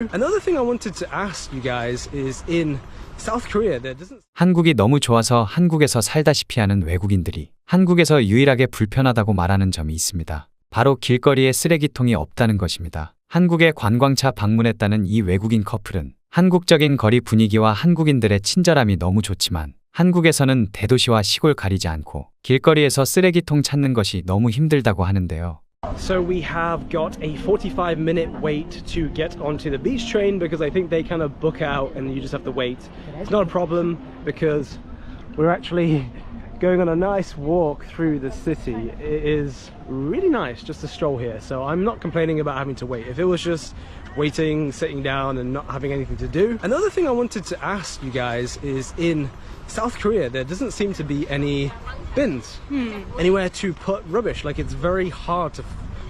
Another thing I wanted to ask you guys is in South Korea there doesn't 한국이 너무 좋아서 한국에서 살다시피 하는 외국인들이 한국에서 유일하게 불편하다고 말하는 점이 있습니다. 바로 길거리에 쓰레기통이 없다는 것입니다. 한국에 관광차 방문했다는 이 외국인 커플은 한국적인 거리 분위기와 한국인들의 친절함이 너무 좋지만 한국에서는 대도시와 시골 가리지 않고 길거리에서 쓰레기통 찾는 것이 너무 힘들다고 하는데요. So we have got a 45-minute wait to get onto the beach train because I think they kind of book out and you just have to wait. It's not a problem because we're actually going on a nice walk through the city. It is really nice just to stroll here, so I'm not complaining about having to wait. If it was just waiting, sitting down and not having anything to do. Another thing I wanted to ask you guys is in South Korea there doesn't seem to be any bins anywhere to put rubbish. Like it's very hard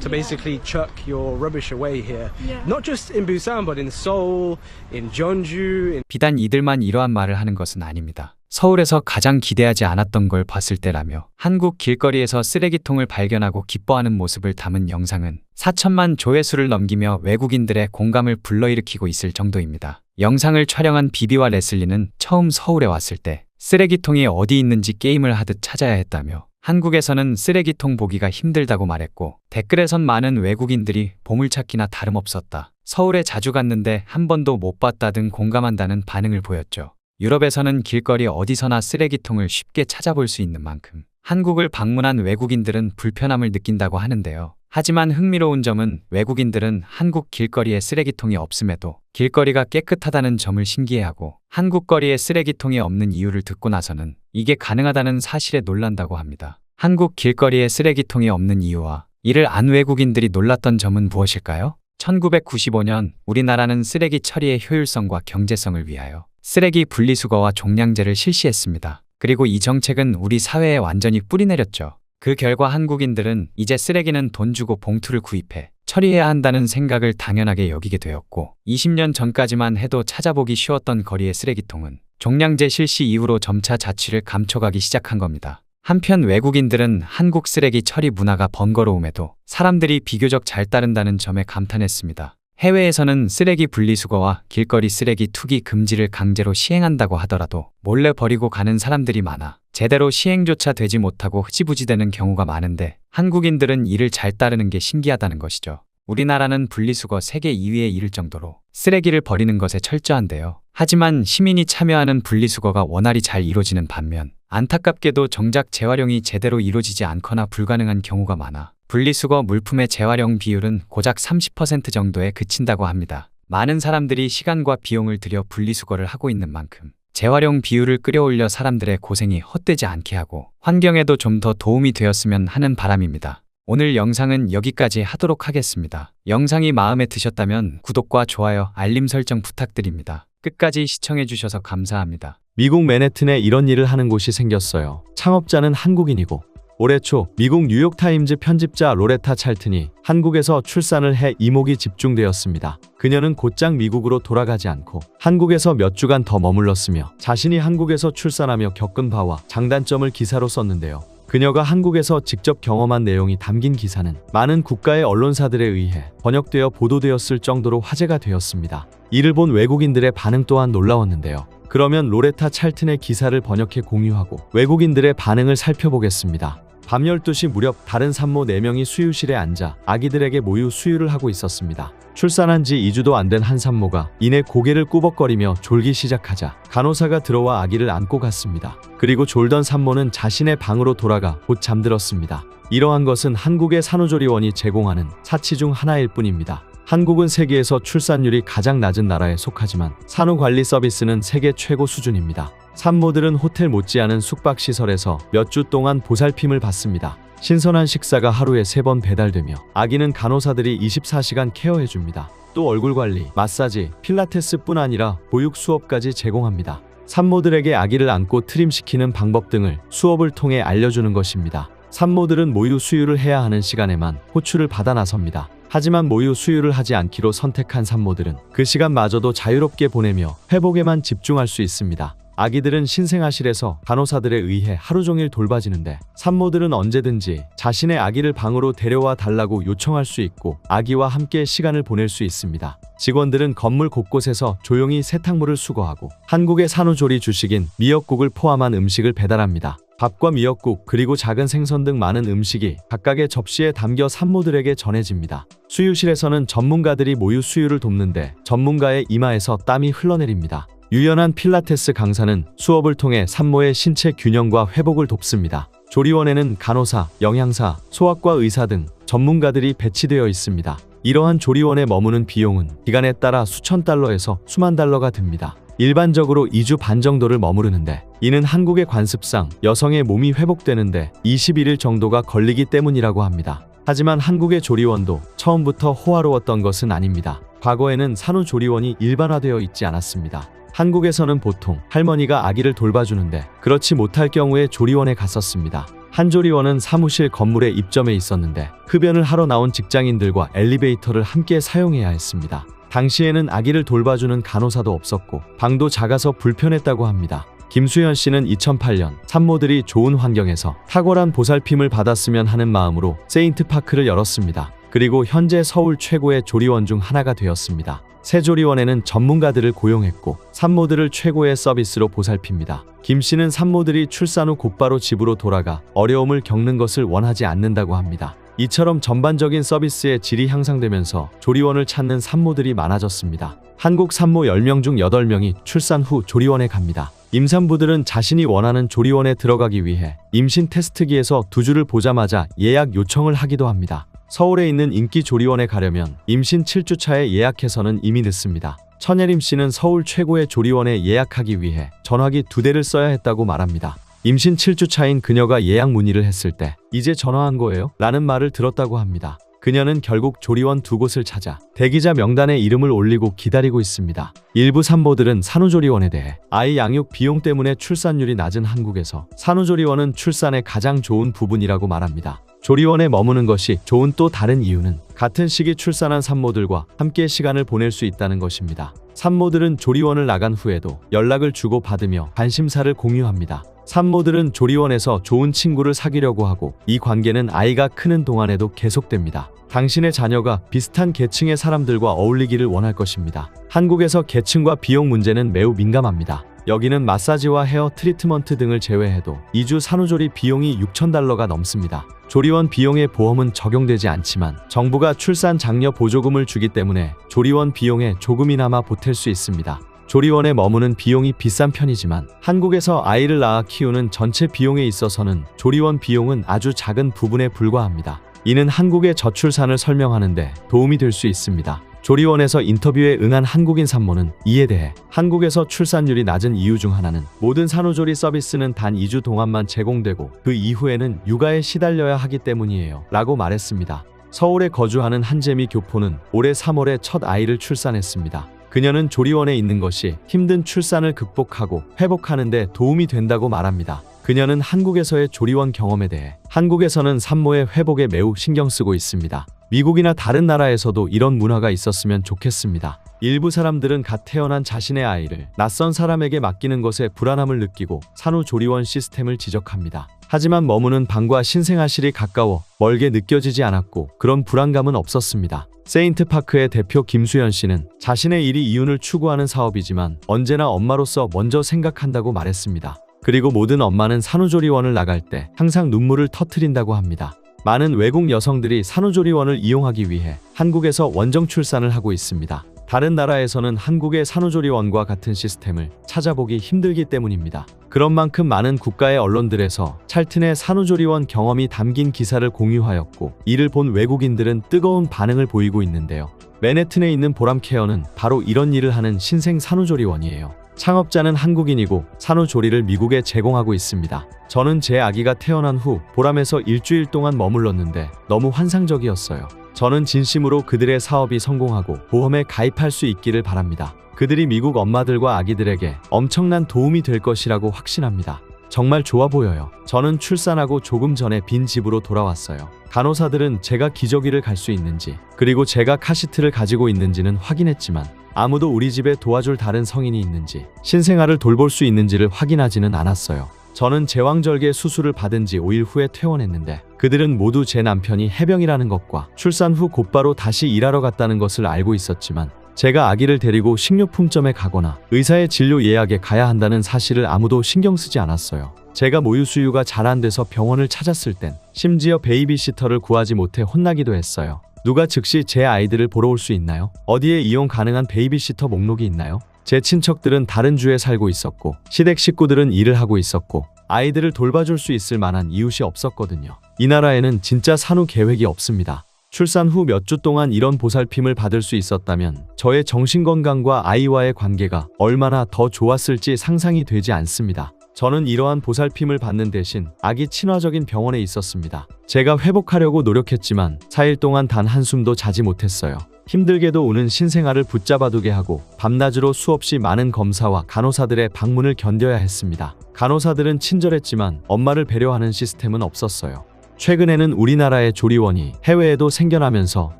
to basically chuck your rubbish away here. Not just in Busan but in Seoul, in Jeonju. 비단 이들만 이러한 말을 하는 것은 아닙니다. 서울에서 가장 기대하지 않았던 걸 봤을 때라며 한국 길거리에서 쓰레기통을 발견하고 기뻐하는 모습을 담은 영상은 4천만 조회수를 넘기며 외국인들의 공감을 불러일으키고 있을 정도입니다. 영상을 촬영한 비비와 레슬리는 처음 서울에 왔을 때 쓰레기통이 어디 있는지 게임을 하듯 찾아야 했다며 한국에서는 쓰레기통 보기가 힘들다고 말했고 댓글에선 많은 외국인들이 보물찾기나 다름없었다. 서울에 자주 갔는데 한 번도 못 봤다 등 공감한다는 반응을 보였죠. 유럽에서는 길거리 어디서나 쓰레기통을 쉽게 찾아볼 수 있는 만큼 한국을 방문한 외국인들은 불편함을 느낀다고 하는데요. 하지만 흥미로운 점은 외국인들은 한국 길거리에 쓰레기통이 없음에도 길거리가 깨끗하다는 점을 신기해하고 한국 거리에 쓰레기통이 없는 이유를 듣고 나서는 이게 가능하다는 사실에 놀란다고 합니다. 한국 길거리에 쓰레기통이 없는 이유와 이를 안 외국인들이 놀랐던 점은 무엇일까요? 1995년 우리나라는 쓰레기 처리의 효율성과 경제성을 위하여 쓰레기 분리수거와 종량제를 실시했습니다. 그리고 이 정책은 우리 사회에 완전히 뿌리내렸죠. 그 결과 한국인들은 이제 쓰레기는 돈 주고 봉투를 구입해 처리해야 한다는 생각을 당연하게 여기게 되었고 20년 전까지만 해도 찾아보기 쉬웠던 거리의 쓰레기통은 종량제 실시 이후로 점차 자취를 감춰가기 시작한 겁니다. 한편 외국인들은 한국 쓰레기 처리 문화가 번거로움에도 사람들이 비교적 잘 따른다는 점에 감탄했습니다. 해외에서는 쓰레기 분리수거와 길거리 쓰레기 투기 금지를 강제로 시행한다고 하더라도 몰래 버리고 가는 사람들이 많아 제대로 시행조차 되지 못하고 흐지부지되는 경우가 많은데 한국인들은 이를 잘 따르는 게 신기하다는 것이죠. 우리나라는 분리수거 세계 2위에 이를 정도로 쓰레기를 버리는 것에 철저한데요. 하지만 시민이 참여하는 분리수거가 원활히 잘 이루어지는 반면 안타깝게도 정작 재활용이 제대로 이루어지지 않거나 불가능한 경우가 많아 분리수거 물품의 재활용 비율은 고작 30% 정도에 그친다고 합니다. 많은 사람들이 시간과 비용을 들여 분리수거를 하고 있는 만큼 재활용 비율을 끌어올려 사람들의 고생이 헛되지 않게 하고 환경에도 좀 더 도움이 되었으면 하는 바람입니다. 오늘 영상은 여기까지 하도록 하겠습니다. 영상이 마음에 드셨다면 구독과 좋아요, 알림 설정 부탁드립니다. 끝까지 시청해주셔서 감사합니다. 미국 맨해튼에 이런 일을 하는 곳이 생겼어요. 창업자는 한국인이고 올해 초 미국 뉴욕타임즈 편집자 로레타 찰튼이 한국에서 출산을 해 이목이 집중되었습니다. 그녀는 곧장 미국으로 돌아가지 않고 한국에서 몇 주간 더 머물렀으며 자신이 한국에서 출산하며 겪은 바와 장단점을 기사로 썼는데요. 그녀가 한국에서 직접 경험한 내용이 담긴 기사는 많은 국가의 언론사들에 의해 번역되어 보도되었을 정도로 화제가 되었습니다. 이를 본 외국인들의 반응 또한 놀라웠는데요. 그러면 로레타 찰튼의 기사를 번역해 공유하고 외국인들의 반응을 살펴보겠습니다. 밤 12시 무렵 다른 산모 4명이 수유실에 앉아 아기들에게 모유 수유를 하고 있었습니다. 출산한 지 2주도 안 된 한 산모가 이내 고개를 꾸벅거리며 졸기 시작하자 간호사가 들어와 아기를 안고 갔습니다. 그리고 졸던 산모는 자신의 방으로 돌아가 곧 잠들었습니다. 이러한 것은 한국의 산후조리원이 제공하는 사치 중 하나일 뿐입니다. 한국은 세계에서 출산율이 가장 낮은 나라에 속하지만 산후관리 서비스는 세계 최고 수준입니다. 산모들은 호텔 못지않은 숙박시설에서 몇 주 동안 보살핌을 받습니다. 신선한 식사가 하루에 3번 배달되며 아기는 간호사들이 24시간 케어해줍니다. 또 얼굴관리, 마사지, 필라테스뿐 아니라 보육 수업까지 제공합니다. 산모들에게 아기를 안고 트림시키는 방법 등을 수업을 통해 알려주는 것입니다. 산모들은 모유 수유를 해야 하는 시간에만 호출을 받아 나섭니다. 하지만 모유 수유를 하지 않기로 선택한 산모들은 그 시간마저도 자유롭게 보내며 회복에만 집중할 수 있습니다. 아기들은 신생아실에서 간호사들에 의해 하루 종일 돌봐지는데 산모들은 언제든지 자신의 아기를 방으로 데려와 달라고 요청할 수 있고 아기와 함께 시간을 보낼 수 있습니다. 직원들은 건물 곳곳에서 조용히 세탁물을 수거하고 한국의 산후조리 주식인 미역국을 포함한 음식을 배달합니다. 밥과 미역국 그리고 작은 생선 등 많은 음식이 각각의 접시에 담겨 산모들에게 전해집니다. 수유실에서는 전문가들이 모유 수유를 돕는데 전문가의 이마에서 땀이 흘러내립니다. 유연한 필라테스 강사는 수업을 통해 산모의 신체 균형과 회복을 돕습니다. 조리원에는 간호사, 영양사, 소아과 의사 등 전문가들이 배치되어 있습니다. 이러한 조리원에 머무는 비용은 기간에 따라 수천 달러에서 수만 달러가 듭니다. 일반적으로 2주 반 정도를 머무르는데 이는 한국의 관습상 여성의 몸이 회복되는데 21일 정도가 걸리기 때문이라고 합니다. 하지만 한국의 조리원도 처음부터 호화로웠던 것은 아닙니다. 과거에는 산후조리원이 일반화되어 있지 않았습니다. 한국에서는 보통 할머니가 아기를 돌봐주는데 그렇지 못할 경우에 조리원에 갔었습니다. 한 조리원은 사무실 건물에 입점해 있었는데 흡연을 하러 나온 직장인들과 엘리베이터를 함께 사용해야 했습니다. 당시에는 아기를 돌봐주는 간호사도 없었고 방도 작아서 불편했다고 합니다. 김수현 씨는 2008년 산모들이 좋은 환경에서 탁월한 보살핌을 받았으면 하는 마음으로 세인트파크를 열었습니다. 그리고 현재 서울 최고의 조리원 중 하나가 되었습니다. 새 조리원에는 전문가들을 고용했고 산모들을 최고의 서비스로 보살핍니다. 김 씨는 산모들이 출산 후 곧바로 집으로 돌아가 어려움을 겪는 것을 원하지 않는다고 합니다. 이처럼 전반적인 서비스의 질이 향상되면서 조리원을 찾는 산모들이 많아졌습니다. 한국 산모 10명 중 8명이 출산 후 조리원에 갑니다. 임산부들은 자신이 원하는 조리원에 들어가기 위해 임신 테스트기에서 2주를 보자마자 예약 요청을 하기도 합니다. 서울에 있는 인기 조리원에 가려면 임신 7주 차에 예약해서는 이미 늦습니다. 천예림 씨는 서울 최고의 조리원에 예약하기 위해 전화기 2대를 써야 했다고 말합니다. 임신 7주 차인 그녀가 예약 문의를 했을 때 "이제 전화한 거예요?" 라는 말을 들었다고 합니다. 그녀는 결국 조리원 2곳을 찾아 대기자 명단에 이름을 올리고 기다리고 있습니다. 일부 산모들은 산후조리원에 대해 아이 양육 비용 때문에 출산율이 낮은 한국에서 산후조리원은 출산에 가장 좋은 부분이라고 말합니다. 조리원에 머무는 것이 좋은 또 다른 이유는 같은 시기 출산한 산모들과 함께 시간을 보낼 수 있다는 것입니다. 산모들은 조리원을 나간 후에도 연락을 주고받으며 관심사를 공유합니다. 산모들은 조리원에서 좋은 친구를 사귀려고 하고 이 관계는 아이가 크는 동안에도 계속됩니다. 당신의 자녀가 비슷한 계층의 사람들과 어울리기를 원할 것입니다. 한국에서 계층과 비용 문제는 매우 민감합니다. 여기는 마사지와 헤어 트리트먼트 등을 제외해도 2주 산후조리 비용이 6,000달러가 넘습니다. 조리원 비용에 보험은 적용되지 않지만 정부가 출산 장려 보조금을 주기 때문에 조리원 비용에 조금이나마 보탤 수 있습니다. 조리원에 머무는 비용이 비싼 편이지만 한국에서 아이를 낳아 키우는 전체 비용에 있어서는 조리원 비용은 아주 작은 부분에 불과합니다. 이는 한국의 저출산을 설명하는 데 도움이 될 수 있습니다. 조리원에서 인터뷰에 응한 한국인 산모는 이에 대해 한국에서 출산율이 낮은 이유 중 하나는 모든 산후조리 서비스는 단 2주 동안만 제공되고 그 이후에는 육아에 시달려야 하기 때문이에요 라고 말했습니다. 서울에 거주하는 한재미 교포는 올해 3월에 첫 아이를 출산했습니다. 그녀는 조리원에 있는 것이 힘든 출산을 극복하고 회복하는 데 도움이 된다고 말합니다. 그녀는 한국에서의 조리원 경험에 대해 한국에서는 산모의 회복에 매우 신경 쓰고 있습니다. 미국이나 다른 나라에서도 이런 문화가 있었으면 좋겠습니다. 일부 사람들은 갓 태어난 자신의 아이를 낯선 사람에게 맡기는 것에 불안함을 느끼고 산후조리원 시스템을 지적합니다. 하지만 머무는 방과 신생아실이 가까워 멀게 느껴지지 않았고 그런 불안감은 없었습니다. 세인트파크의 대표 김수현 씨는 자신의 일이 이윤을 추구하는 사업이지만 언제나 엄마로서 먼저 생각한다고 말했습니다. 그리고 모든 엄마는 산후조리원을 나갈 때 항상 눈물을 터뜨린다고 합니다. 많은 외국 여성들이 산후조리원을 이용하기 위해 한국에서 원정 출산을 하고 있습니다. 다른 나라에서는 한국의 산후조리원과 같은 시스템을 찾아보기 힘들기 때문입니다. 그런 만큼 많은 국가의 언론들에서 찰튼의 산후조리원 경험이 담긴 기사를 공유하였고 이를 본 외국인들은 뜨거운 반응을 보이고 있는데요. 맨해튼에 있는 보람케어는 바로 이런 일을 하는 신생 산후조리원이에요. 창업자는 한국인이고 산후조리를 미국에 제공하고 있습니다. 저는 제 아기가 태어난 후 보람에서 일주일 동안 머물렀는데 너무 환상적이었어요. 저는 진심으로 그들의 사업이 성공하고 보험에 가입할 수 있기를 바랍니다. 그들이 미국 엄마들과 아기들에게 엄청난 도움이 될 것이라고 확신합니다. 정말 좋아 보여요. 저는 출산하고 조금 전에 빈 집으로 돌아왔어요. 간호사들은 제가 기저귀를 갈 수 있는지 그리고 제가 카시트를 가지고 있는지는 확인했지만 아무도 우리 집에 도와줄 다른 성인이 있는지, 신생아를 돌볼 수 있는지를 확인하지는 않았어요. 저는 제왕절개 수술을 받은 지 5일 후에 퇴원했는데 그들은 모두 제 남편이 해병이라는 것과 출산 후 곧바로 다시 일하러 갔다는 것을 알고 있었지만 제가 아기를 데리고 식료품점에 가거나 의사의 진료 예약에 가야 한다는 사실을 아무도 신경 쓰지 않았어요. 제가 모유 수유가 잘 안 돼서 병원을 찾았을 땐 심지어 베이비시터를 구하지 못해 혼나기도 했어요. 누가 즉시 제 아이들을 보러 올 수 있나요? 어디에 이용 가능한 베이비시터 목록이 있나요? 제 친척들은 다른 주에 살고 있었고 시댁 식구들은 일을 하고 있었고 아이들을 돌봐줄 수 있을 만한 이웃이 없었거든요. 이 나라에는 진짜 산후 계획이 없습니다. 출산 후 몇 주 동안 이런 보살핌을 받을 수 있었다면 저의 정신건강과 아이와의 관계가 얼마나 더 좋았을지 상상이 되지 않습니다. 저는 이러한 보살핌을 받는 대신 아기 친화적인 병원에 있었습니다. 제가 회복하려고 노력했지만 4일 동안 단 한숨도 자지 못했어요. 힘들게도 우는 신생아를 붙잡아두게 하고 밤낮으로 수없이 많은 검사와 간호사들의 방문을 견뎌야 했습니다. 간호사들은 친절했지만 엄마를 배려하는 시스템은 없었어요. 최근에는 우리나라의 조리원이 해외에도 생겨나면서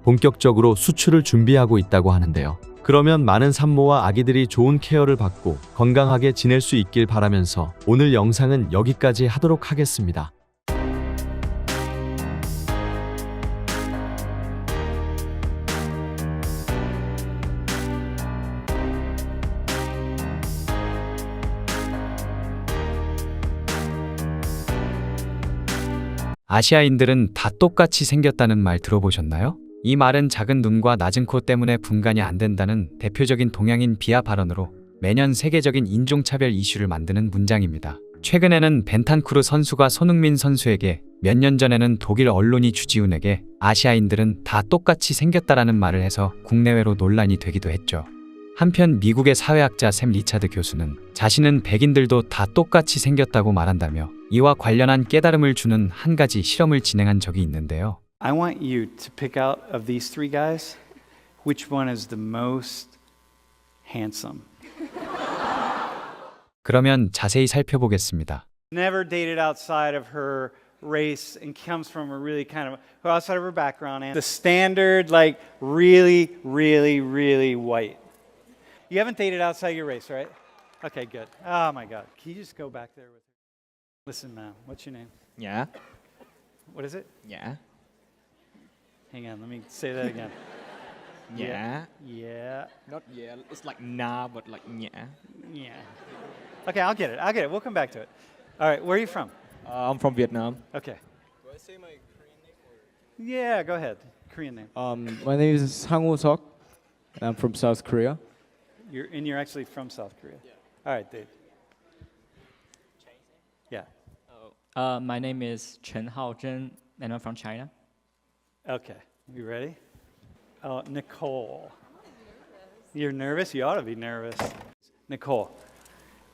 본격적으로 수출을 준비하고 있다고 하는데요. 그러면 많은 산모와 아기들이 좋은 케어를 받고 건강하게 지낼 수 있길 바라면서 오늘 영상은 여기까지 하도록 하겠습니다. 아시아인들은 다 똑같이 생겼다는 말 들어보셨나요? 이 말은 작은 눈과 낮은 코 때문에 분간이 안 된다는 대표적인 동양인 비하 발언으로 매년 세계적인 인종차별 이슈를 만드는 문장입니다. 최근에는 벤탄쿠르 선수가 손흥민 선수에게, 몇 년 전에는 독일 언론이 주지훈에게 아시아인들은 다 똑같이 생겼다라는 말을 해서 국내외로 논란이 되기도 했죠. 한편 미국의 사회학자 샘 리차드 교수는 자신은 백인들도 다 똑같이 생겼다고 말한다며 이와 관련한 깨달음을 주는 한 가지 실험을 진행한 적이 있는데요. I want you to pick out of these three guys which one is the most handsome. 그러면 자세히 살펴보겠습니다. Never dated outside of her race and comes from a really kind of outside of her background and the standard like really white. You haven't dated outside your race, right? Okay, good. Oh my God. Can you just go back there with her? Listen, ma'am. What's your name? Yeah. What is it? Yeah. Hang on, let me say that again. Yeah. Yeah. Not yeah. It's like nah, but like yeah. Yeah. Okay, I'll get it. We'll come back to it. All right, where are you from? I'm from Vietnam. Okay. Do I say my Korean name? Yeah, go ahead. Korean name. My name is Sang Woo-seok. I'm from South Korea. You're actually from South Korea. Yeah. All right, Dave. Yeah. My name is Chen Haozhen, and I'm from China. Okay. You ready? Nicole. You're nervous? You ought to be nervous. Nicole,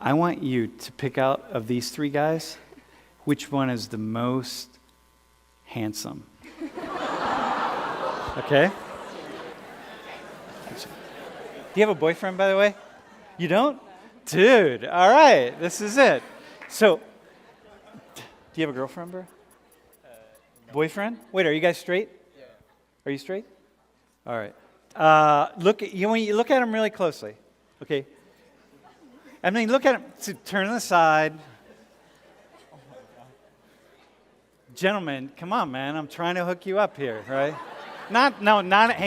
I want you to pick out of these three guys which one is the most handsome. Okay? Do you have a boyfriend, by the way? You don't? Dude, all right. This is it. So, do you have a girlfriend, bro? Boyfriend? Wait, are you guys straight? Yeah. Are you straight? All right. Look at him really closely. Okay. I mean, look at him. So turn to the side. Gentlemen, come on, man. I'm trying to hook you up here, right? Hang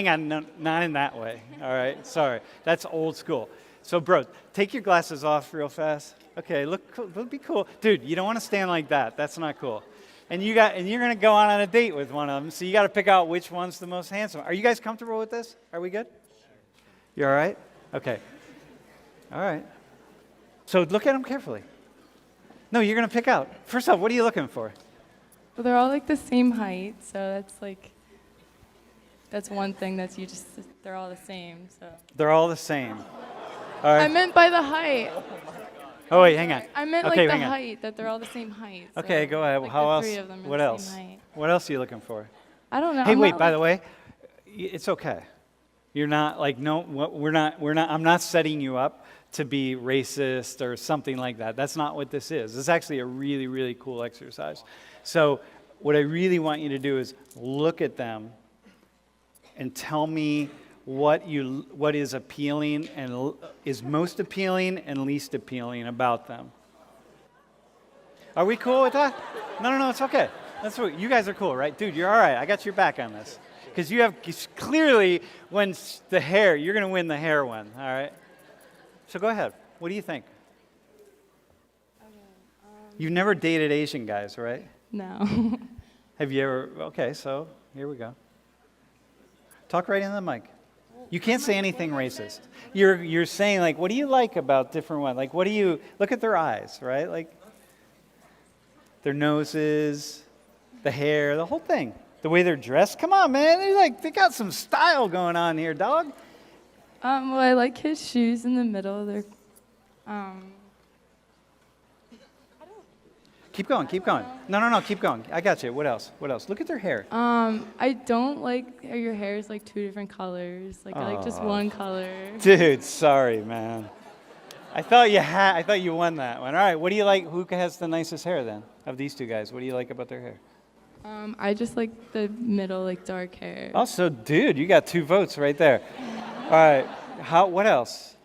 on, no, not in that way. All right, sorry. That's old school. So, bro, take your glasses off real fast. Okay, look cool. Be cool. Dude, you don't want to stand like that. That's not cool. And you're going to go on a date with one of them, so you got to pick out which one's the most handsome. Are you guys comfortable with this? Are we good? You all right? Okay. All right. So look at them carefully. No, you're going to pick out. First off, what are you looking for? Well, they're all like the same height, so that's one thing they're all the same, so. They're all the same. All right. I meant by the height. Oh, wait, hang on. I meant Okay, like the hang on. height, that they're all the same height. So Okay, go ahead. like How the else? three of them are What the else? same height. What else are you looking for? I don't know. Hey, I'm wait, not, by like, the way, it's okay. You're not like, no, we're not, I'm not setting you up to be racist or something like that. That's not what this is. This is actually a really cool exercise. So what I really want you to do is look at them and tell me what is appealing and is most appealing and least appealing about them. Are we cool with that? No, it's okay. That's what you guys are cool, right? Dude, you're all right. I got your back on this. Because you have clearly when the hair, you're going to win the hair one, all right? So go ahead. What do you think? You've never dated Asian guys, right? No. Have you ever? Okay, so here we go. Talk right into the mic. You can't say anything racist. You're saying like, what do you like about different ones? Like, what do you look at their eyes, right? Like their noses, the hair, the whole thing, the way they're dressed. Come on, man, they got some style going on here, dog. Well, I like his shoes in the middle. They're Keep going. No, keep going. I got you. What else? Look at their hair. I don't like how your hair is like two different colors. Like I like just one color. Dude, sorry, man. I thought you won that one. All right, what do you like? Who has the nicest hair then of these two guys? What do you like about their hair? I just like the middle, like dark hair. Also, dude, you got 2 votes right there. All right. What else?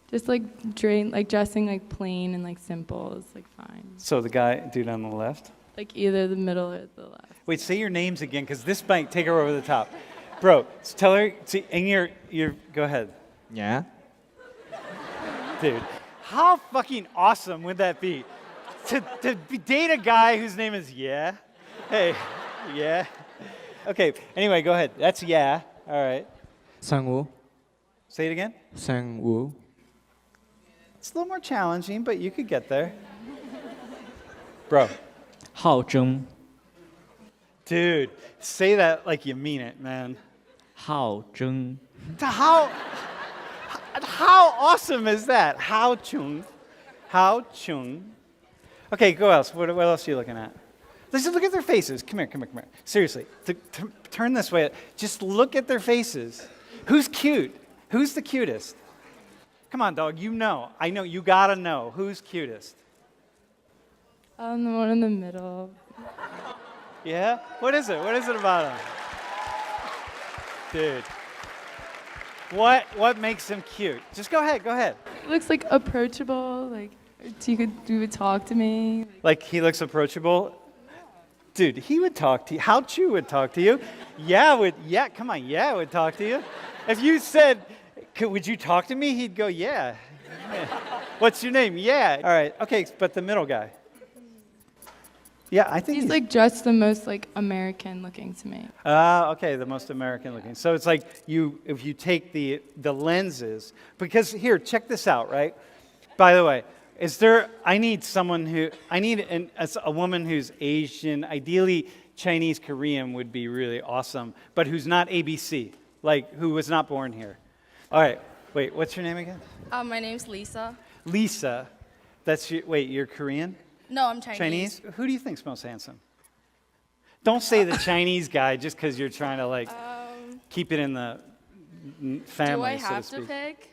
Just like dressing like plain and like simple is like fine. So the dude on the left. Like either the middle or the left. Wait, say your names again, because this might take her over the top. Bro, tell her. See, and you're. Go ahead. Yeah. Dude, how fucking awesome would that be? To date a guy whose name is Yeah? Hey, yeah. Okay, anyway, go ahead. That's Yeah. All right. Sang-woo. Say it again. Sang-woo. It's a little more challenging, but you could get there. Bro. 浩征 Dude, say that like you mean it, man. 浩征 How awesome is that? How chung. Okay, go else. What else are you looking at? Let's just look at their faces. Come here. Seriously, turn this way. Just look at their faces. Who's cute? Who's the cutest? Come on, dog. You know. I know. You gotta know. Who's cutest? The one in the middle. Yeah? What is it? What is it about him? Dude. What makes him cute? Just go ahead. He looks like approachable. Like you would talk to me. Like he looks approachable? Dude, he would talk to you. How Chu would talk to you? Yeah, would talk to you. If you said, would you talk to me? He'd go, yeah. What's your name? Yeah. All right. Okay, but the middle guy. Yeah, I think he's like dressed the most like American looking to me. Okay, the most American looking. So it's like if you take the lenses, because here, check this out, right? By the way, I need a woman who's Asian, ideally Chinese, Korean would be really awesome, but who's not ABC, like who was not born here. All right, wait, what's your name again? My name's Lisa. Lisa, you're Korean? No, I'm Chinese. Who do you think's most handsome? Don't say the Chinese guy just because you're trying to keep it in the family. Do I so to have speak. to pick?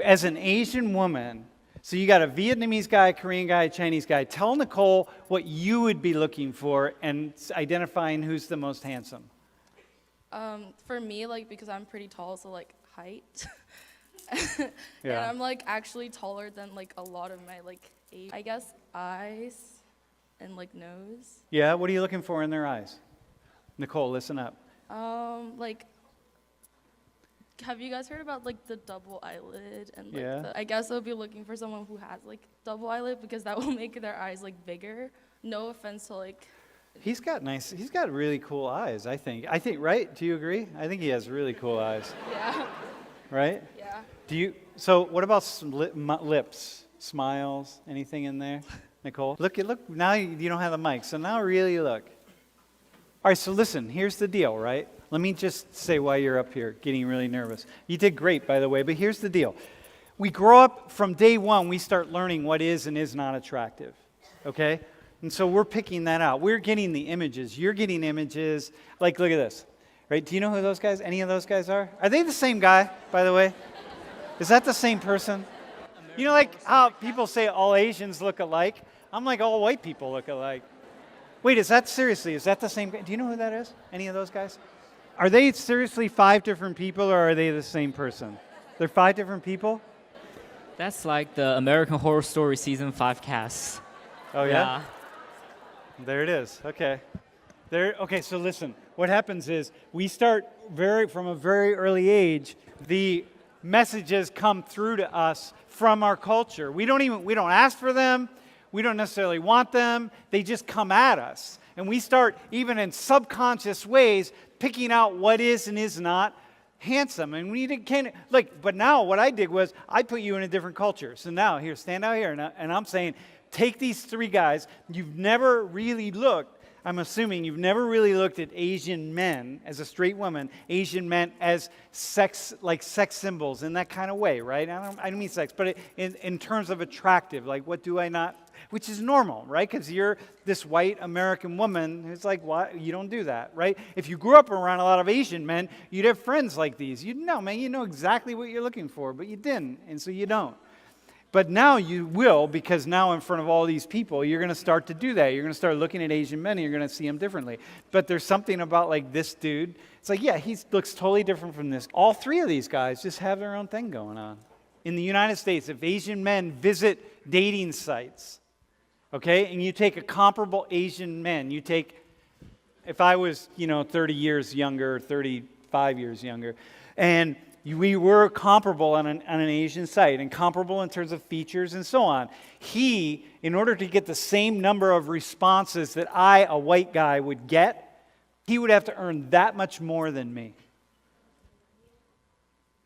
As an Asian woman, so you got a Vietnamese guy, Korean guy, Chinese guy. Tell Nicole what you would be looking for and identifying who's the most handsome. For me, because I'm pretty tall, so height. Yeah. And I'm actually taller than a lot of my I guess eyes and nose. Yeah, what are you looking for in their eyes? Nicole, listen up. Have you guys heard about the double eyelid and Yeah. I guess I'll be looking for someone who has double eyelid because that will make their eyes bigger. No offense to He's got really cool eyes, I think. Right? Do you agree? I think he has really cool eyes. Yeah. Right? Yeah. So what about lips, smiles, anything in there? Nicole? Look, now you don't have the mic, so now really look. All right, so listen, here's the deal, right? Let me just say why you're up here getting really nervous. You did great, by the way, but here's the deal. We grow up from day one, we start learning what is and is not attractive, okay? And so we're picking that out. We're getting the images. You're getting images. Look at this, right? Do you know who those guys, any of those guys are? Are they the same guy, by the way? Is that the same person? You know how people say all Asians look alike? I'm all white people look alike. Wait, is that the same guy? Do you know who that is? Any of those guys? Are they seriously 5 different people, or are they the same person? They're 5 different people? That's like the American Horror Story season 5 cast. Oh, yeah? There it is. Okay. Okay, so listen. What happens is we start from a very early age, the messages come through to us from our culture. We don't ask for them. We don't necessarily want them. They just come at us. And we start, even in subconscious ways, picking out what is and is not handsome. And but now what I did was I put you in a different culture. So now, here, stand out here. And I'm saying, take these 3 guys. You've never really looked, I'm assuming you've never really looked at Asian men as a straight woman, Asian men as sex symbols in that kind of way, right? I don't mean sex, but in terms of attractive, like what do I not, which is normal, right? Because you're this white American woman who's like, what? You don't do that, right? If you grew up around a lot of Asian men, you'd have friends like these. You'd know, man, you know exactly what you're looking for, but you didn't, and so you don't. But now you will, because now in front of all these people, you're going to start to do that. You're going to start looking at Asian men and you're going to see them differently. But there's something about like this dude. It's like, yeah, he looks totally different from this. All 3 of these guys just have their own thing going on. In the United States, if Asian men visit dating sites, okay, and you take a comparable Asian men, if I was, 30 years younger, 35 years younger, and we were comparable on an Asian site, and comparable in terms of features and so on. He, in order to get the same number of responses that a white guy, would get, he would have to earn that much more than me.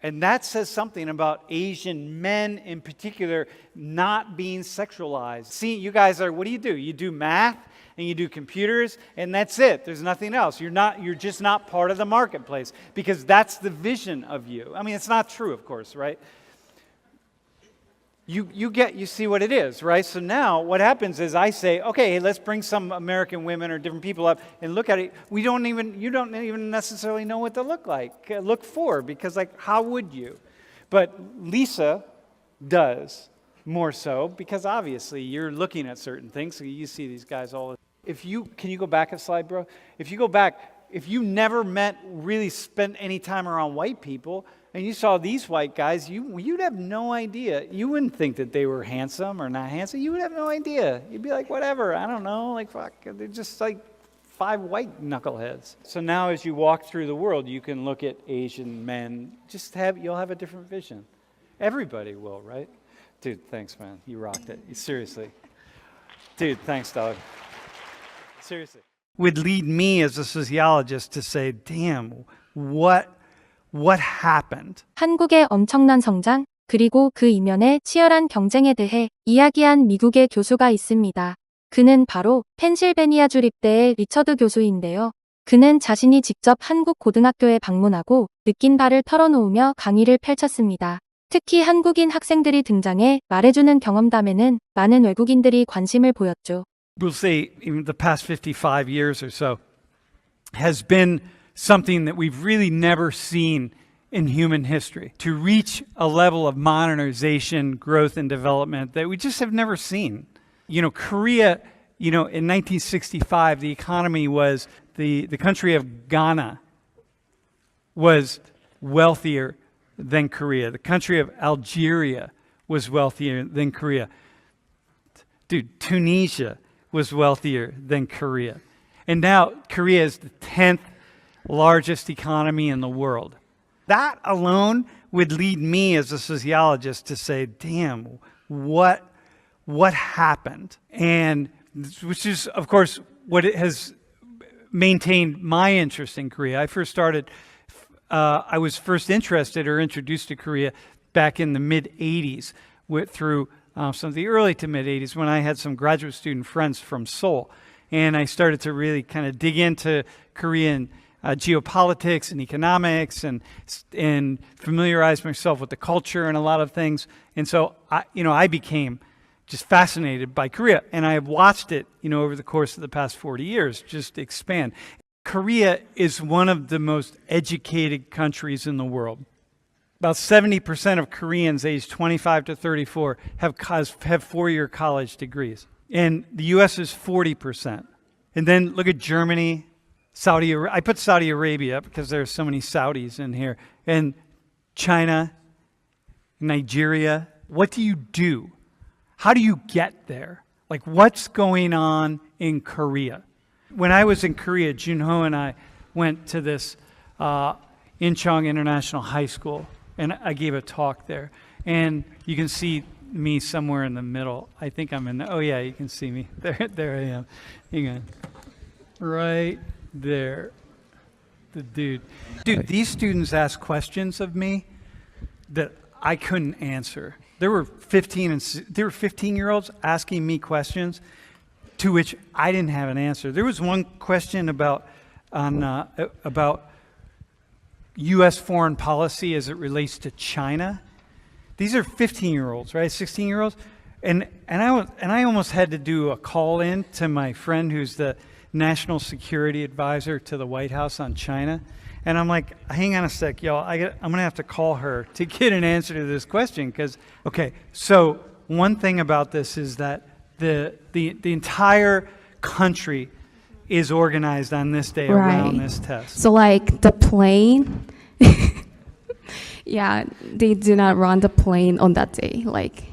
And that says something about Asian men in particular not being sexualized. See, you guys what do? You do math and you do computers, and that's it. There's nothing else. You're just not part of the marketplace, because that's the vision of you. I mean, it's not true, of course, right? You see what it is, right? So now what happens is I say, okay, let's bring some American women or different people up and look at it. You don't even necessarily know what to look for, because how would you? But Lisa does more so, because obviously you're looking at certain things. So you see these guys all the time. Can you go back a slide, bro? If you go back, if you never really spent any time around white people, and you saw these white guys, you'd have no idea. You wouldn't think that they were handsome or not handsome. You would have no idea. You'd be like, whatever, I don't know, like, fuck, they're just like 5 white knuckleheads. So now as you walk through the world, you can look at Asian men, you'll have a different vision. Everybody will, right? Dude, thanks, man. You rocked it. Seriously. Dude, thanks, dog. Seriously. Would lead me as a sociologist to say, damn, what happened? 한국의 엄청난 성장, 그리고 그 이면의 치열한 경쟁에 대해 이야기한 미국의 교수가 있습니다. 그는 바로 펜실베니아 주립대의 리처드 교수인데요. 그는 자신이 직접 한국 고등학교에 방문하고 느낀 바를 털어놓으며 강의를 펼쳤습니다. 특히 한국인 학생들이 등장해 말해주는 경험담에는 많은 외국인들이 관심을 보였죠. We'll say in the past 55 years or so has been something that we've really never seen in human history. To reach a level of modernization, growth, and development that we just have never seen. Korea, in 1965, the economy was, the country of Ghana was wealthier than Korea. The country of Algeria was wealthier than Korea. Dude, Tunisia was wealthier than Korea. And now Korea is the 10th largest economy in the world. That alone would lead me as a sociologist to say, damn, what happened? And which is, of course, what it has maintained my interest in Korea. I was first interested or introduced to Korea back in the mid-'80s through some of the early to mid-'80s when I had some graduate student friends from Seoul. And I started to really kind of dig into Korean geopolitics and economics and familiarize myself with the culture and a lot of things. And so, I became just fascinated by Korea. And I have watched it, over the course of the past 40 years just expand. Korea is one of the most educated countries in the world. About 70% of Koreans aged 25 to 34 have 4-year college degrees. And the U.S. is 40%. And then look at Germany, I put Saudi Arabia because there's so many Saudis in here. And China, Nigeria. What do you do? How do you get there? Like, what's going on in Korea? When I was in Korea, Junho and I went to this Incheon International High School, and I gave a talk there. And you can see me somewhere in the middle. I think I'm in oh yeah, you can see me. There I am. Hang on. Right there. The dude. Dude, these students asked questions of me that I couldn't answer. There were 15-year-olds asking me questions to which I didn't have an answer. There was one question about U.S. foreign policy as it relates to China. These are 15-year-olds, right? 16-year-olds, and I almost had to do a call in to my friend who's the national security advisor to the White House on China, and I'm like, hang on a sec, y'all. I'm gonna have to call her to get an answer to this question because okay. So one thing about this is that the entire country is organized on this day around this test. So like the plane, yeah, they do not run the plane on that day, like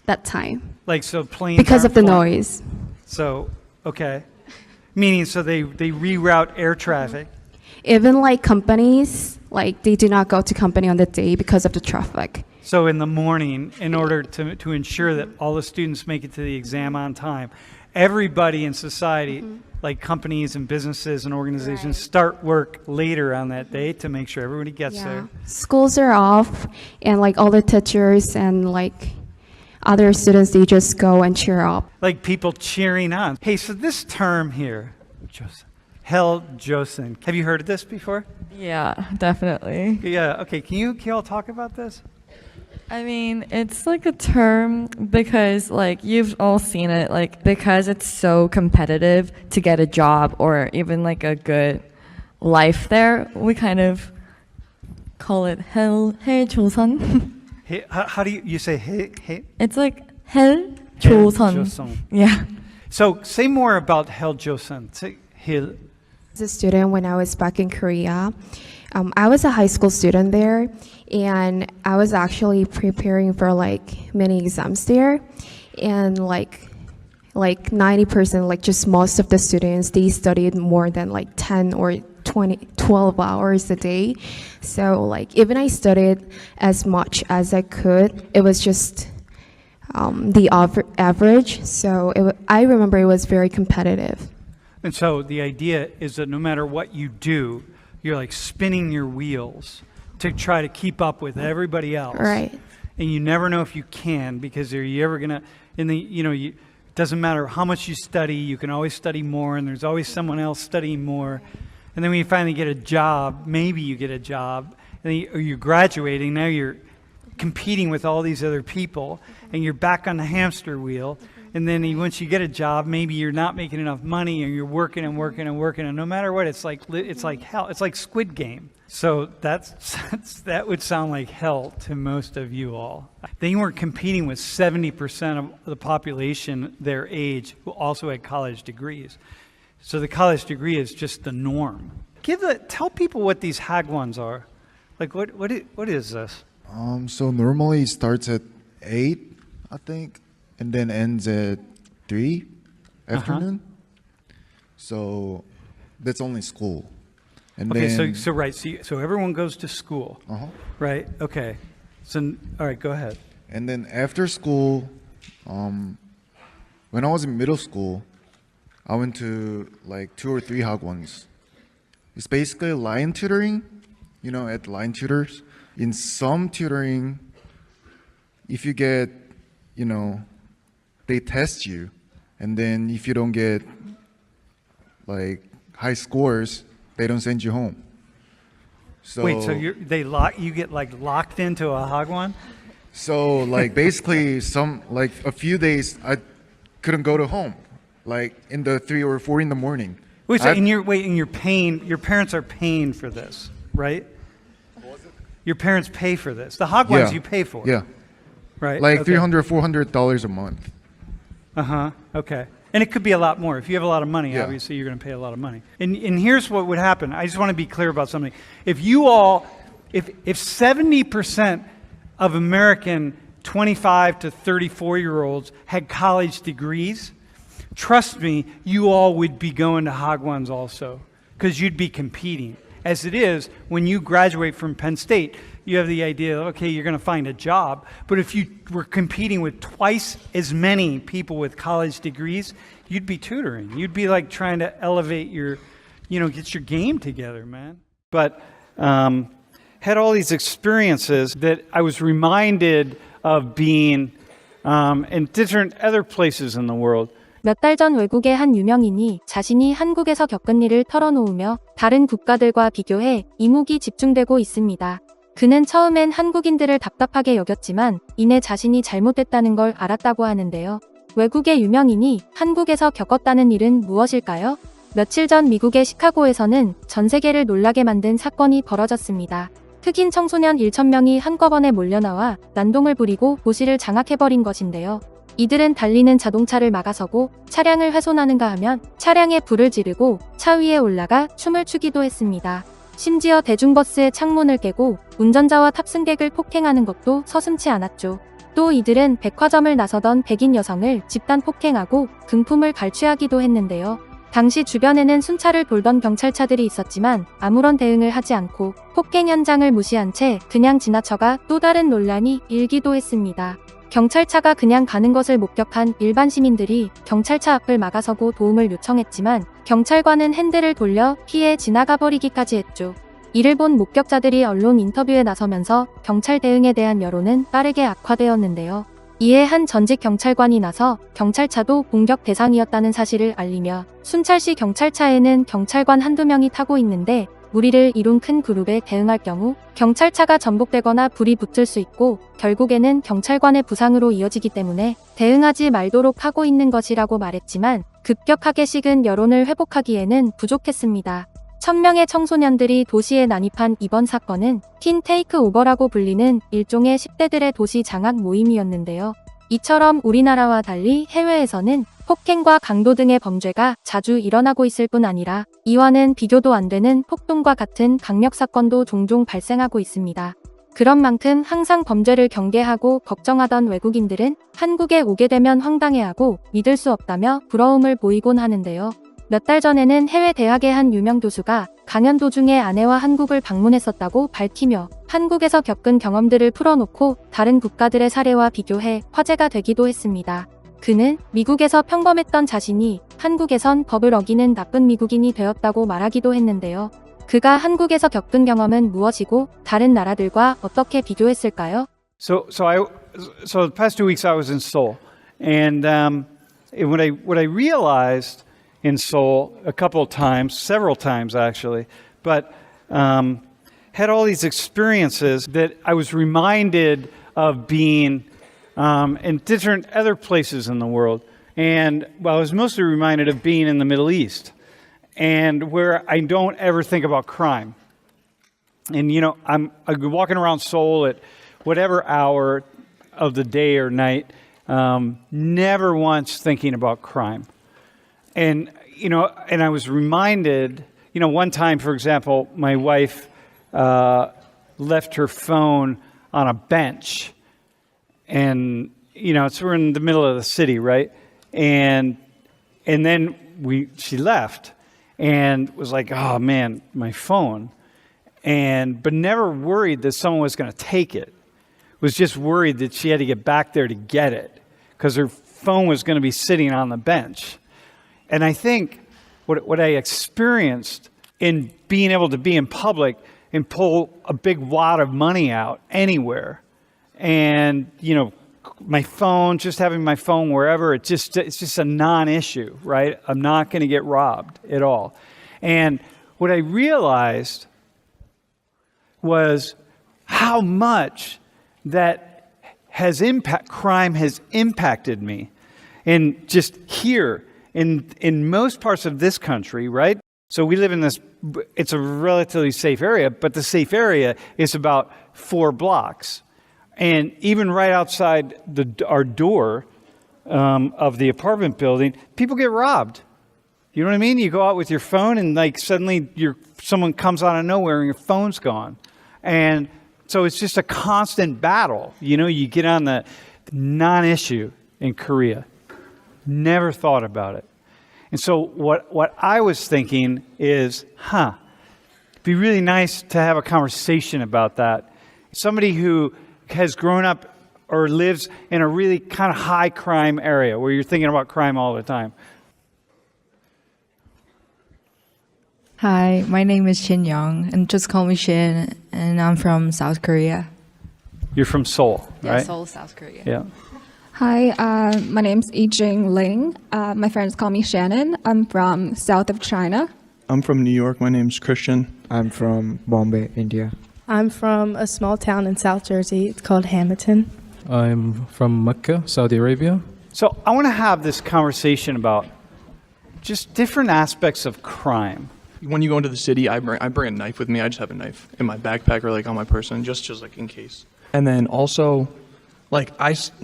that time. Like so planes because of the flying. noise. So okay, meaning so they reroute air traffic. Even like companies, like they do not go to company on the day because of the traffic. So in the morning, in order to ensure that all the students make it to the exam on time, everybody in society, like companies and businesses and organizations, start work later on that day to make sure everybody gets there. Schools are off, and like all the teachers and like other students, they just go and cheer up. Like people cheering on. Hey, so this term here, Hell-Joseon. Have you heard of this before? Yeah, definitely. Yeah, okay. Can you all talk about this? I mean, it's like a term because like you've all seen it, like because it's so competitive to get a job or even like a good life there, we kind of call it Hell-Joseon. Hey, how do you say hey? It's like Hell-Joseon. Hell-Joseon. Yeah. So say more about Hell-Joseon. Say Hell. As a student, when I was back in Korea, I was a high school student there, and I was actually preparing for like many exams there, and like 90%, like just most of the students, they studied more than like 10 or 12 hours a day. So like even I studied as much as I could, it was just the average. So I remember it was very competitive. And so the idea is that no matter what you do, you're like spinning your wheels to try to keep up with everybody else. Right. And you never know if you can, because are you ever gonna, it doesn't matter how much you study, you can always study more, and there's always someone else studying more. And then when you finally get a job, maybe you get a job, or you're graduating, now you're competing with all these other people, and you're back on the hamster wheel. And then once you get a job, maybe you're not making enough money, and you're working and working and working, and no matter what, it's like hell. It's like Squid Game. So that would sound like hell to most of you all. They were competing with 70% of the population their age who also had college degrees. So the college degree is just the norm. Tell people what these hagwons are. Like what is this? So normally it starts at 8, I think, and then ends at 3 afternoon. So that's only school. And okay, then, so everyone goes to school, right? Okay, so all right, go ahead. And then after school, when I was in middle school, I went to like 2 or 3 hagwons. It's basically line tutoring, at line tutors. In some tutoring, if you get, they test you, and then if you don't get like high scores, they don't send you home. So wait, so you get like locked into a hagwon? So like basically a few days I couldn't go to home, like in the 3 or 4 in the morning. Wait, so you're paying, your parents are paying for this, right? Your parents pay for this. The hagwons you pay for. Yeah. Right. Like okay. $300, $400 a month. Okay. And it could be a lot more. If you have a lot of money, Yeah. obviously you're going to pay a lot of money. And here's what would happen. I just want to be clear about something. If 70% of American 25 to 34-year-olds had college degrees, trust me, you all would be going to Hagwons also, because you'd be competing. As it is, when you graduate from Penn State, you have the idea, okay, you're going to find a job. But if you were competing with twice as many people with college degrees, you'd be tutoring. You'd be like trying to elevate your, get your game together, man. But had all these experiences that I was reminded of being in different other places in the world. 몇 달 전 외국의 한 유명인이 자신이 한국에서 겪은 일을 털어놓으며 다른 국가들과 비교해 이목이 집중되고 있습니다. 그는 처음엔 한국인들을 답답하게 여겼지만 이내 자신이 잘못됐다는 걸 알았다고 하는데요. 외국의 유명인이 한국에서 겪었다는 일은 무엇일까요? 며칠 전 미국의 시카고에서는 전 세계를 놀라게 만든 사건이 벌어졌습니다. 흑인 청소년 1,000명이 한꺼번에 몰려나와 난동을 부리고 도시를 장악해버린 것인데요. 이들은 달리는 자동차를 막아서고 차량을 훼손하는가 하면 차량에 불을 지르고 차 위에 올라가 춤을 추기도 했습니다. 심지어 대중버스의 창문을 깨고 운전자와 탑승객을 폭행하는 것도 서슴지 않았죠. 또 이들은 백화점을 나서던 백인 여성을 집단 폭행하고 금품을 갈취하기도 했는데요. 당시 주변에는 순찰을 돌던 경찰차들이 있었지만 아무런 대응을 하지 않고 폭행 현장을 무시한 채 그냥 지나쳐가 또 다른 논란이 일기도 했습니다. 경찰차가 그냥 가는 것을 목격한 일반 시민들이 경찰차 앞을 막아서고 도움을 요청했지만 경찰관은 핸들을 돌려 피해 지나가 버리기까지 했죠. 이를 본 목격자들이 언론 인터뷰에 나서면서 경찰 대응에 대한 여론은 빠르게 악화되었는데요. 이에 한 전직 경찰관이 나서 경찰차도 공격 대상이었다는 사실을 알리며 순찰 시 경찰차에는 경찰관 한두 명이 타고 있는데 무리를 이룬 큰 그룹에 대응할 경우 경찰차가 전복되거나 불이 붙을 수 있고 결국에는 경찰관의 부상으로 이어지기 때문에 대응하지 말도록 하고 있는 것이라고 말했지만 급격하게 식은 여론을 회복하기에는 부족했습니다. 1,000명의 청소년들이 도시에 난입한 이번 사건은 틴 테이크 오버라고 불리는 일종의 10대들의 도시 장악 모임이었는데요. 이처럼 우리나라와 달리 해외에서는 폭행과 강도 등의 범죄가 자주 일어나고 있을 뿐 아니라 이와는 비교도 안 되는 폭동과 같은 강력 사건도 종종 발생하고 있습니다. 그런 만큼 항상 범죄를 경계하고 걱정하던 외국인들은 한국에 오게 되면 황당해하고 믿을 수 없다며 부러움을 보이곤 하는데요. 몇 달 전에는 해외 대학의 한 유명 교수가 강연 도중에 아내와 한국을 방문했었다고 밝히며 한국에서 겪은 경험들을 풀어놓고 다른 국가들의 사례와 비교해 화제가 되기도 했습니다. 그는 미국에서 평범했던 자신이 한국에선 법을 어기는 나쁜 미국인이 되었다고 말하기도 했는데요. 그가 한국에서 겪은 경험은 무엇이고 다른 나라들과 어떻게 비교했을까요? So the past 2 weeks I was in Seoul, and what I realized in Seoul a couple of times, several times actually, but had all these experiences that I was reminded of being in different other places in the world. And I was mostly reminded of being in the Middle East, and where I don't ever think about crime. And I'm walking around Seoul at whatever hour of the day or night, never once thinking about crime. And I was reminded, one time, for example, my wife left her phone on a bench. And, we're in the middle of the city, right? And then she left and was like, oh man, my phone. But never worried that someone was going to take it. Was just worried that she had to get back there to get it because her phone was going to be sitting on the bench. And I think what I experienced in being able to be in public and pull a big wad of money out anywhere, and my phone, just having my phone wherever, it's just a non-issue, right? I'm not going to get robbed at all. And what I realized was how much that crime has impacted me, and just here in most parts of this country, right? So we live in it's a relatively safe area, but the safe area is about 4 blocks. And even right outside our door, of the apartment building, people get robbed. You know what I mean? You go out with your phone and like suddenly someone comes out of nowhere and your phone's gone. And so it's just a constant battle. You know, you get on the non-issue in Korea. Never thought about it. And so what I was thinking is, it'd be really nice to have a conversation about that. Somebody who has grown up or lives in a really kind of high crime area where you're thinking about crime all the time. Hi, my name is Shin Young, and just call me Shin, and I'm from South Korea. You're from Seoul, right? Yeah, Seoul, South Korea. Yeah. Hi, my name's Yijing Ling. My friends call me Shannon. I'm from south of China. I'm from New York. My name's Christian. I'm from Bombay, India. I'm from a small town in South Jersey. It's called Hamilton. I'm from Mecca, Saudi Arabia. So I want to have this conversation about just different aspects of crime. When you go into the city, I bring a knife with me. I just have a knife in my backpack or like on my person, just like in case. And then also, like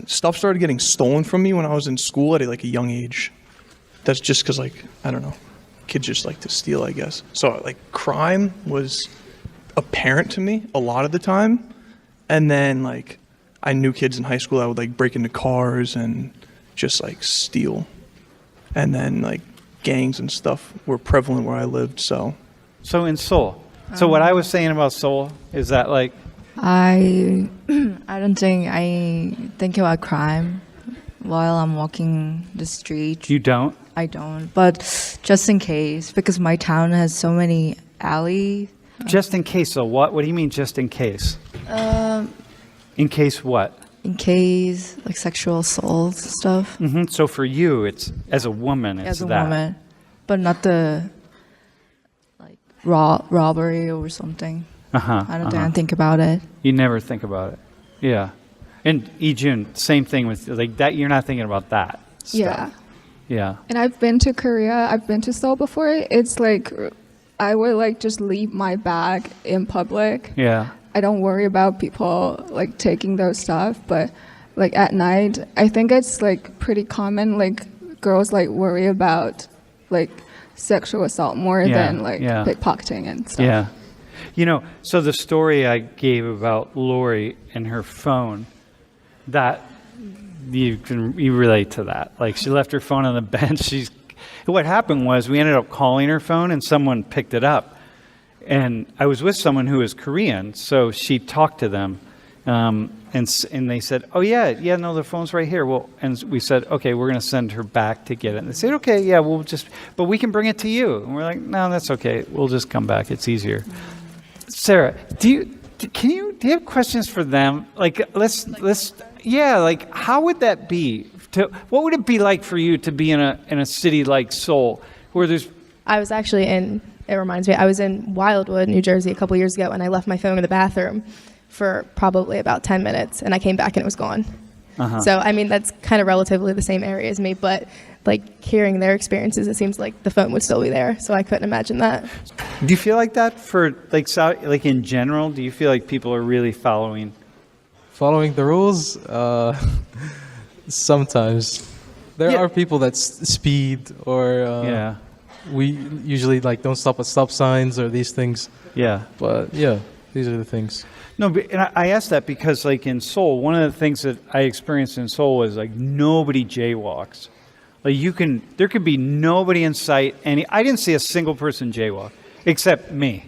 stuff started getting stolen from me when I was in school at like a young age. That's just because like, I don't know, kids just like to steal, I guess. So like crime was apparent to me a lot of the time. And then like I knew kids in high school that would like break into cars and just like steal. And then like gangs and stuff were prevalent where I lived. So in Seoul. So what I was saying about Seoul is that like I don't think I think about crime while I'm walking the street. You don't? I don't, but just in case, because my town has so many alleys. Just in case. So what do you mean just in case? In case what? In case like sexual assault stuff. Mm-hmm. So for you, it's as a woman, it's as a that. woman, but not the like robbery or something. I don't think about it. You never think about it. Yeah. And Ijun, same thing with like that. You're not thinking about that stuff. Yeah. Yeah. And I've been to Korea. I've been to Seoul before. It's like I would like just leave my bag in public. Yeah. I don't worry about people like taking those stuff, but like at night, I think it's like pretty common. Like girls like worry about like sexual assault more than like pickpocketing and stuff. Yeah. You know, so the story I gave about Lori and her phone, that you relate to that. Like she left her phone on the bench. What happened was we ended up calling her phone and someone picked it up. And I was with someone who was Korean, so she talked to them, and they said, "Oh yeah, no, the phone's right here." Well, and we said, "Okay, we're going to send her back to get it." And they said, "Okay, yeah, but we can bring it to you." And we're like, "No, that's okay. We'll just come back. It's easier." Sarah, do you have questions for them? Like, like how would that be? What would it be like for you to be in a city like Seoul, where there's? I was actually it reminds me, I was in Wildwood, New Jersey a couple years ago, and I left my phone in the bathroom for probably about 10 minutes, and I came back and it was gone. So, I mean, that's kind of relatively the same area as me, but like hearing their experiences, it seems like the phone would still be there, so I couldn't imagine that. Do you feel like that for like in general? Do you feel like people are really following the rules? Sometimes. There are people that speed or... We usually like don't stop at stop signs or these things. Yeah. But yeah, these are the things. No, but and I asked that because like in Seoul, one of the things that I experienced in Seoul was like nobody jaywalks. Like there could be nobody in sight. I didn't see a single person jaywalk except me,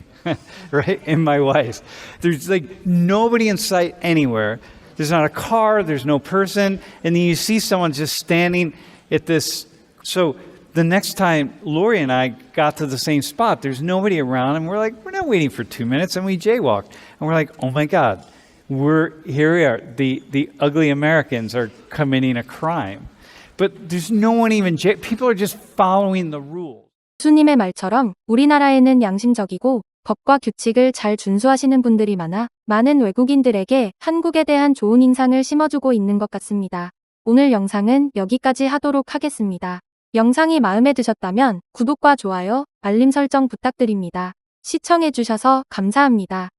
right? And my wife. There's like nobody in sight anywhere. There's not a car. There's no person. And then you see someone just standing at this. So the next time Lori and I got to the same spot, there's nobody around, and we're like, we're not waiting for 2 minutes, and we jaywalked. And we're like, oh my God, here we are. The ugly Americans are committing a crime. But there's no one even, people are just following the rules. 교수님의 말처럼 우리나라에는 양심적이고 법과 규칙을 잘 준수하시는 분들이 많은 외국인들에게 한국에 대한 좋은 인상을 심어주고 있는 것 같습니다. 오늘 영상은 여기까지 하도록 하겠습니다. 영상이 마음에 드셨다면 구독과 좋아요, 알림 설정 부탁드립니다. 시청해주셔서 감사합니다.